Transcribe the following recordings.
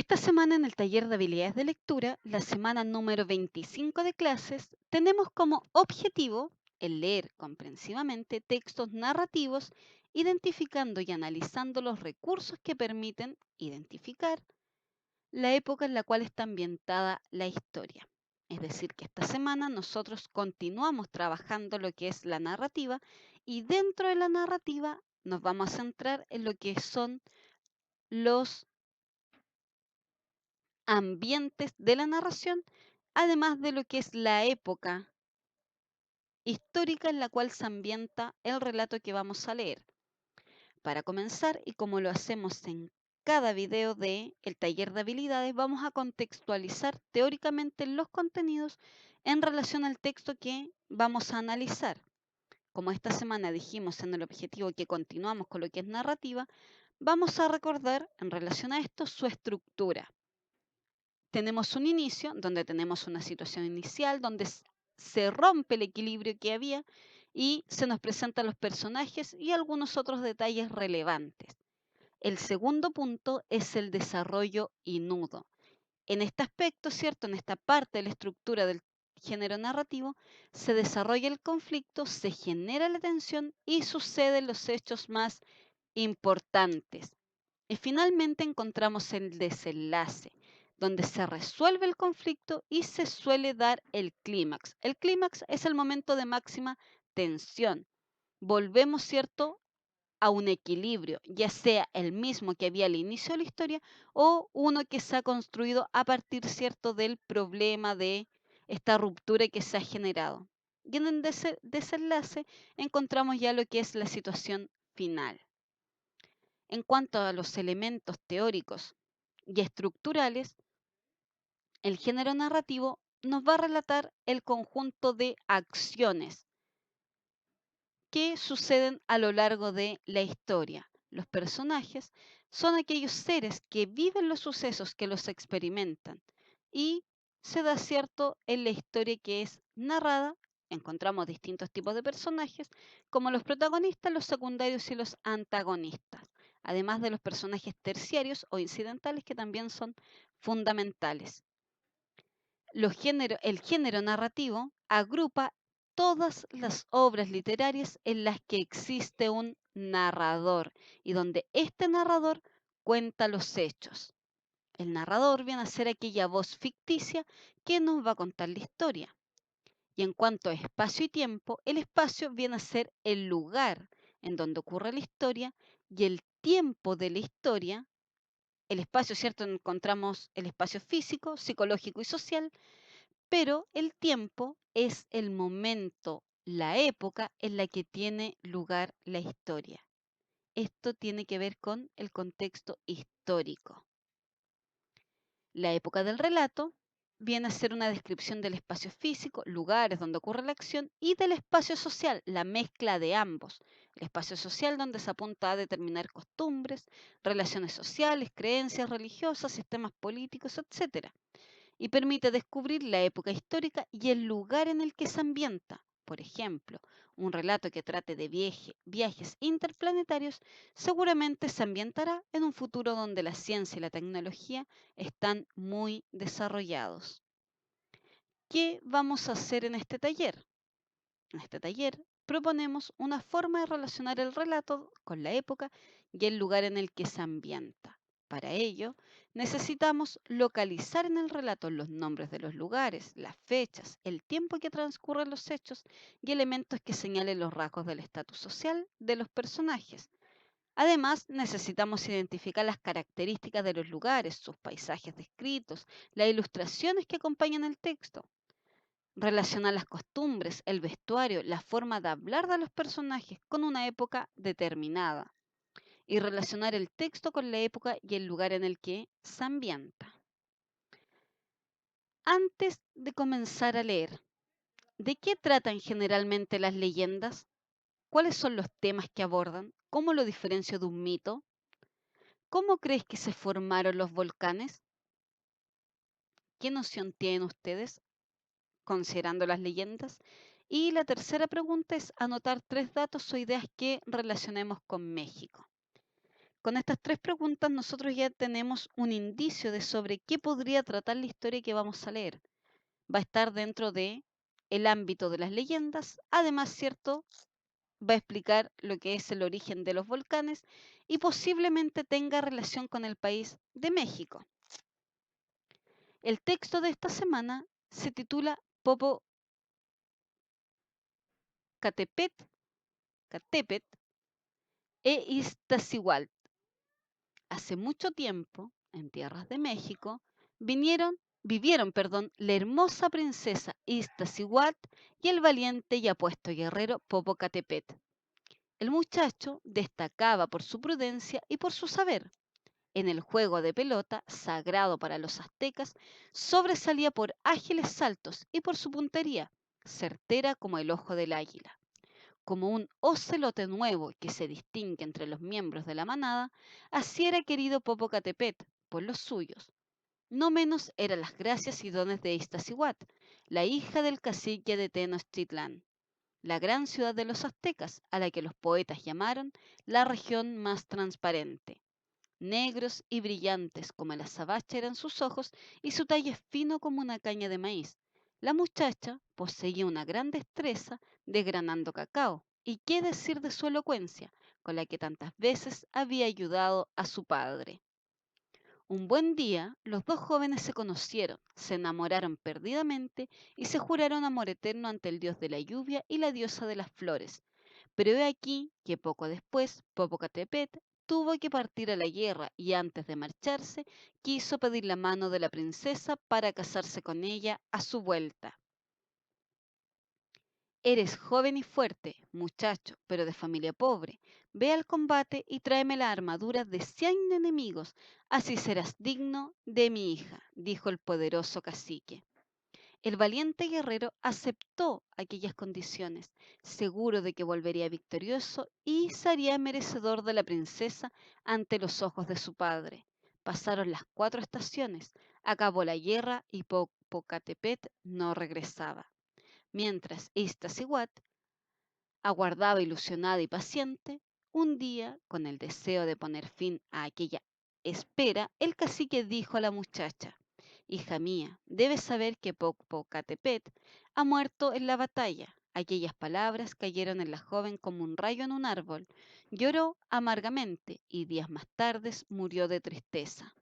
Esta semana en el taller de habilidades de lectura, la semana número 25 de clases, tenemos como objetivo el leer comprensivamente textos narrativos, identificando y analizando los recursos que permiten identificar la época en la cual está ambientada la historia. Es decir, que esta semana nosotros continuamos trabajando lo que es la narrativa y dentro de la narrativa nos vamos a centrar en lo que son los ambientes de la narración, además de lo que es la época histórica en la cual se ambienta el relato que vamos a leer. Para comenzar, y como lo hacemos en cada video de el taller de habilidades, vamos a contextualizar teóricamente los contenidos en relación al texto que vamos a analizar. Como esta semana dijimos en el objetivo que continuamos con lo que es narrativa, vamos a recordar en relación a esto su estructura. Tenemos un inicio donde tenemos una situación inicial, donde se rompe el equilibrio que había y se nos presentan los personajes y algunos otros detalles relevantes. El segundo punto es el desarrollo y nudo. En este aspecto, ¿cierto? En esta parte de la estructura del género narrativo, se desarrolla el conflicto, se genera la tensión y suceden los hechos más importantes. Y finalmente encontramos el desenlace, donde se resuelve el conflicto y se suele dar el clímax. El clímax es el momento de máxima tensión. Volvemos, ¿cierto?, a un equilibrio, ya sea el mismo que había al inicio de la historia o uno que se ha construido a partir, ¿cierto?, del problema de esta ruptura que se ha generado. Y en el desenlace encontramos ya lo que es la situación final. En cuanto a los elementos teóricos y estructurales, el género narrativo nos va a relatar el conjunto de acciones que suceden a lo largo de la historia. Los personajes son aquellos seres que viven los sucesos, que los experimentan y se da cierto en la historia que es narrada. Encontramos distintos tipos de personajes, como los protagonistas, los secundarios y los antagonistas, además de los personajes terciarios o incidentales que también son fundamentales. El género narrativo agrupa todas las obras literarias en las que existe un narrador y donde este narrador cuenta los hechos. El narrador viene a ser aquella voz ficticia que nos va a contar la historia. Y en cuanto a espacio y tiempo, el espacio viene a ser el lugar en donde ocurre la historia y el tiempo de la historia. El espacio, ¿cierto? Encontramos el espacio físico, psicológico y social, pero el tiempo es el momento, la época en la que tiene lugar la historia. Esto tiene que ver con el contexto histórico. La época del relato viene a ser una descripción del espacio físico, lugares donde ocurre la acción, y del espacio social, la mezcla de ambos. El espacio social donde se apunta a determinar costumbres, relaciones sociales, creencias religiosas, sistemas políticos, etc. Y permite descubrir la época histórica y el lugar en el que se ambienta. Por ejemplo, un relato que trate de viajes interplanetarios seguramente se ambientará en un futuro donde la ciencia y la tecnología están muy desarrollados. ¿Qué vamos a hacer en este taller? En este taller proponemos una forma de relacionar el relato con la época y el lugar en el que se ambienta. Para ello, necesitamos localizar en el relato los nombres de los lugares, las fechas, el tiempo que transcurren los hechos y elementos que señalen los rasgos del estatus social de los personajes. Además, necesitamos identificar las características de los lugares, sus paisajes descritos, las ilustraciones que acompañan el texto. Relacionar las costumbres, el vestuario, la forma de hablar de los personajes con una época determinada y relacionar el texto con la época y el lugar en el que se ambienta. Antes de comenzar a leer, ¿de qué tratan generalmente las leyendas? ¿Cuáles son los temas que abordan? ¿Cómo lo diferencio de un mito? ¿Cómo crees que se formaron los volcanes? ¿Qué noción tienen ustedes considerando las leyendas? Y la tercera pregunta es anotar 3 datos o ideas que relacionemos con México. Con estas tres preguntas nosotros ya tenemos un indicio de sobre qué podría tratar la historia que vamos a leer. Va a estar dentro de el ámbito de las leyendas, además, ¿cierto? Va a explicar lo que es el origen de los volcanes y posiblemente tenga relación con el país de México. El texto de esta semana se titula Popocatépetl e Iztaccíhuatl. Hace mucho tiempo, en tierras de México, vivieron, la hermosa princesa Iztaccíhuatl y el valiente y apuesto guerrero Popocatépetl. El muchacho destacaba por su prudencia y por su saber. En el juego de pelota, sagrado para los aztecas, sobresalía por ágiles saltos y por su puntería, certera como el ojo del águila. Como un ocelote nuevo que se distingue entre los miembros de la manada, así era querido Popocatépetl por los suyos. No menos eran las gracias y dones de Iztaccíhuatl, la hija del cacique de Tenochtitlán, la gran ciudad de los aztecas, a la que los poetas llamaron la región más transparente. Negros y brillantes como el azabache eran sus ojos y su talle fino como una caña de maíz. La muchacha poseía una gran destreza desgranando cacao. ¿Y qué decir de su elocuencia, con la que tantas veces había ayudado a su padre? Un buen día, los dos jóvenes se conocieron, se enamoraron perdidamente y se juraron amor eterno ante el dios de la lluvia y la diosa de las flores. Pero he aquí que poco después Popocatépetl tuvo que partir a la guerra y antes de marcharse quiso pedir la mano de la princesa para casarse con ella a su vuelta. Eres joven y fuerte, muchacho, pero de familia pobre. Ve al combate y tráeme la armadura de 100 enemigos, así serás digno de mi hija, dijo el poderoso cacique. El valiente guerrero aceptó aquellas condiciones, seguro de que volvería victorioso y sería merecedor de la princesa ante los ojos de su padre. Pasaron las 4 estaciones, acabó la guerra y Popocatépetl no regresaba. Mientras Iztaccíhuatl aguardaba ilusionada y paciente, un día, con el deseo de poner fin a aquella espera, el cacique dijo a la muchacha: Hija mía, debes saber que Popocatépetl ha muerto en la batalla. Aquellas palabras cayeron en la joven como un rayo en un árbol. Lloró amargamente y días más tarde murió de tristeza.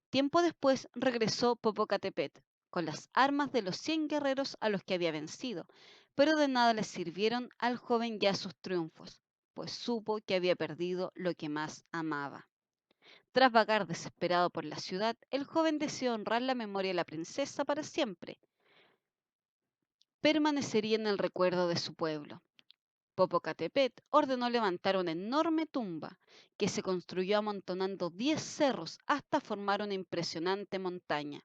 Tiempo después regresó Popocatépetl con las armas de los 100 guerreros a los que había vencido, pero de nada le sirvieron al joven ya sus triunfos, pues supo que había perdido lo que más amaba. Tras vagar desesperado por la ciudad, el joven deseó honrar la memoria de la princesa para siempre. Permanecería en el recuerdo de su pueblo. Popocatépetl ordenó levantar una enorme tumba que se construyó amontonando 10 cerros hasta formar una impresionante montaña.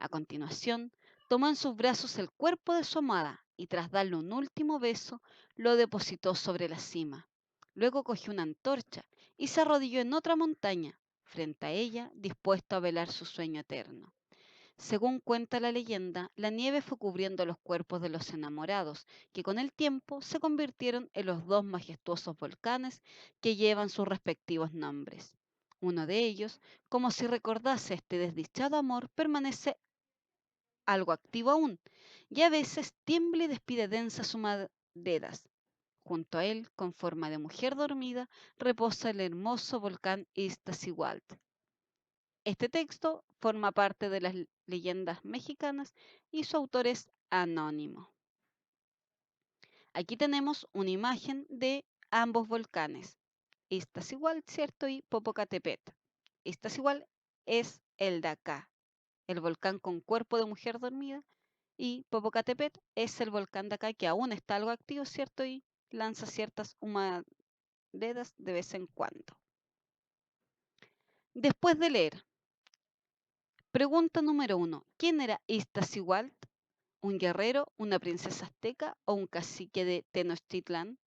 A continuación, tomó en sus brazos el cuerpo de su amada y tras darle un último beso, lo depositó sobre la cima. Luego cogió una antorcha y se arrodilló en otra montaña, frente a ella, dispuesto a velar su sueño eterno. Según cuenta la leyenda, la nieve fue cubriendo los cuerpos de los enamorados, que con el tiempo se convirtieron en los dos majestuosos volcanes que llevan sus respectivos nombres. Uno de ellos, como si recordase este desdichado amor, permanece algo activo aún, y a veces tiembla y despide densas humaredas. Junto a él, con forma de mujer dormida, reposa el hermoso volcán Iztaccíhuatl. Este texto forma parte de las leyendas mexicanas y su autor es anónimo. Aquí tenemos una imagen de ambos volcanes, Iztaccíhuatl, ¿cierto? Y Popocatépetl. Iztaccíhuatl es el de acá, el volcán con cuerpo de mujer dormida, y Popocatépetl es el volcán de acá que aún está algo activo, ¿cierto? Y lanza ciertas humaredas de vez en cuando. Después de leer, pregunta número 1. ¿Quién era Iztaccíhuatl? ¿Un guerrero, una princesa azteca o un cacique de Tenochtitlán?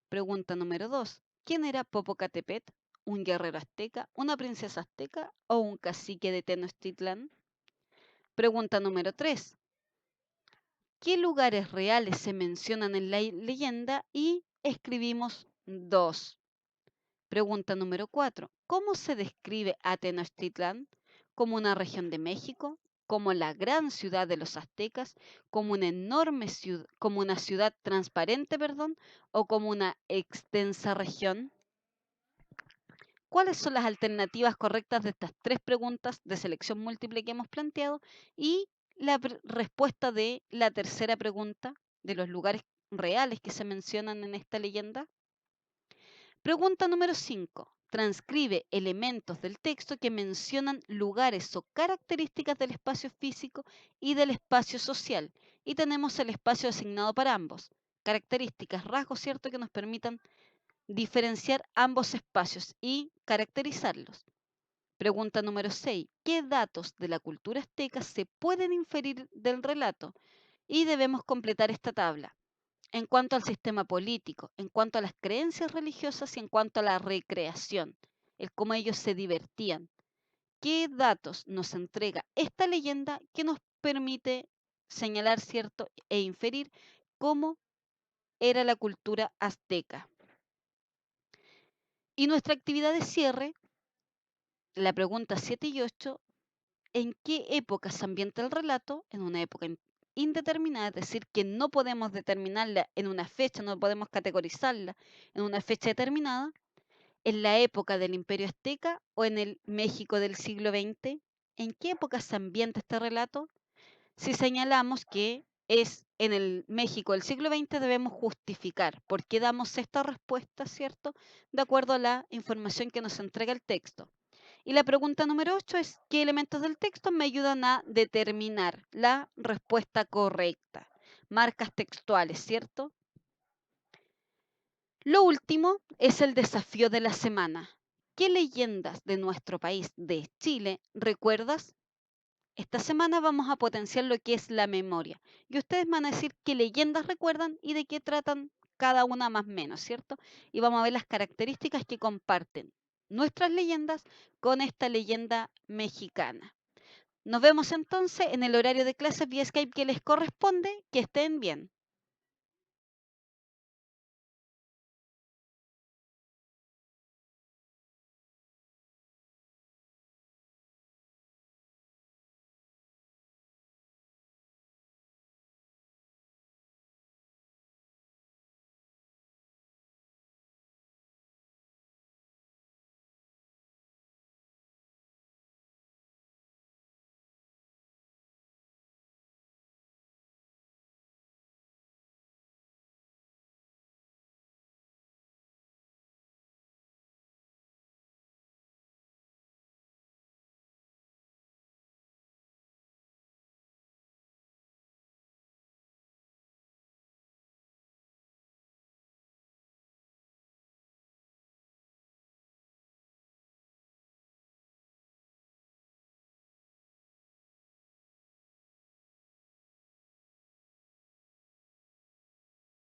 Pregunta número 2. ¿Quién era Popocatépetl? ¿Un guerrero azteca, una princesa azteca o un cacique de Tenochtitlán? Pregunta número 3. ¿Qué lugares reales se mencionan en la leyenda? Y escribimos 2. Pregunta número 4. ¿Cómo se describe a Tenochtitlán? ¿Como una región de México? ¿Como la gran ciudad de los aztecas? ¿Como una enorme ciudad, como una ciudad transparente, perdón? ¿O como una extensa región? ¿Cuáles son las alternativas correctas de estas tres preguntas de selección múltiple que hemos planteado? Y la respuesta de la tercera pregunta, de los lugares reales que se mencionan en esta leyenda. Pregunta número 5. Transcribe elementos del texto que mencionan lugares o características del espacio físico y del espacio social. Y tenemos el espacio asignado para ambos. Características, rasgos, ¿cierto? Que nos permitan diferenciar ambos espacios y caracterizarlos. Pregunta número 6. ¿Qué datos de la cultura azteca se pueden inferir del relato? Y debemos completar esta tabla en cuanto al sistema político, en cuanto a las creencias religiosas y en cuanto a la recreación, el cómo ellos se divertían. ¿Qué datos nos entrega esta leyenda que nos permite señalar, cierto, e inferir cómo era la cultura azteca? Y nuestra actividad de cierre, la pregunta 7 y 8, ¿en qué época se ambienta el relato? En una época indeterminada, es decir, que no podemos determinarla en una fecha, no podemos categorizarla en una fecha determinada, en la época del Imperio Azteca o en el México del siglo XX. ¿En qué época se ambienta este relato? Si señalamos que es en el México del siglo XX, debemos justificar por qué damos esta respuesta, ¿cierto? De acuerdo a la información que nos entrega el texto. Y la pregunta número 8 es, ¿qué elementos del texto me ayudan a determinar la respuesta correcta? Marcas textuales, ¿cierto? Lo último es el desafío de la semana. ¿Qué leyendas de nuestro país, de Chile, recuerdas? Esta semana vamos a potenciar lo que es la memoria. Y ustedes van a decir qué leyendas recuerdan y de qué tratan cada una más o menos, ¿cierto? Y vamos a ver las características que comparten nuestras leyendas con esta leyenda mexicana. Nos vemos entonces en el horario de clases vía Skype que les corresponde. Que estén bien.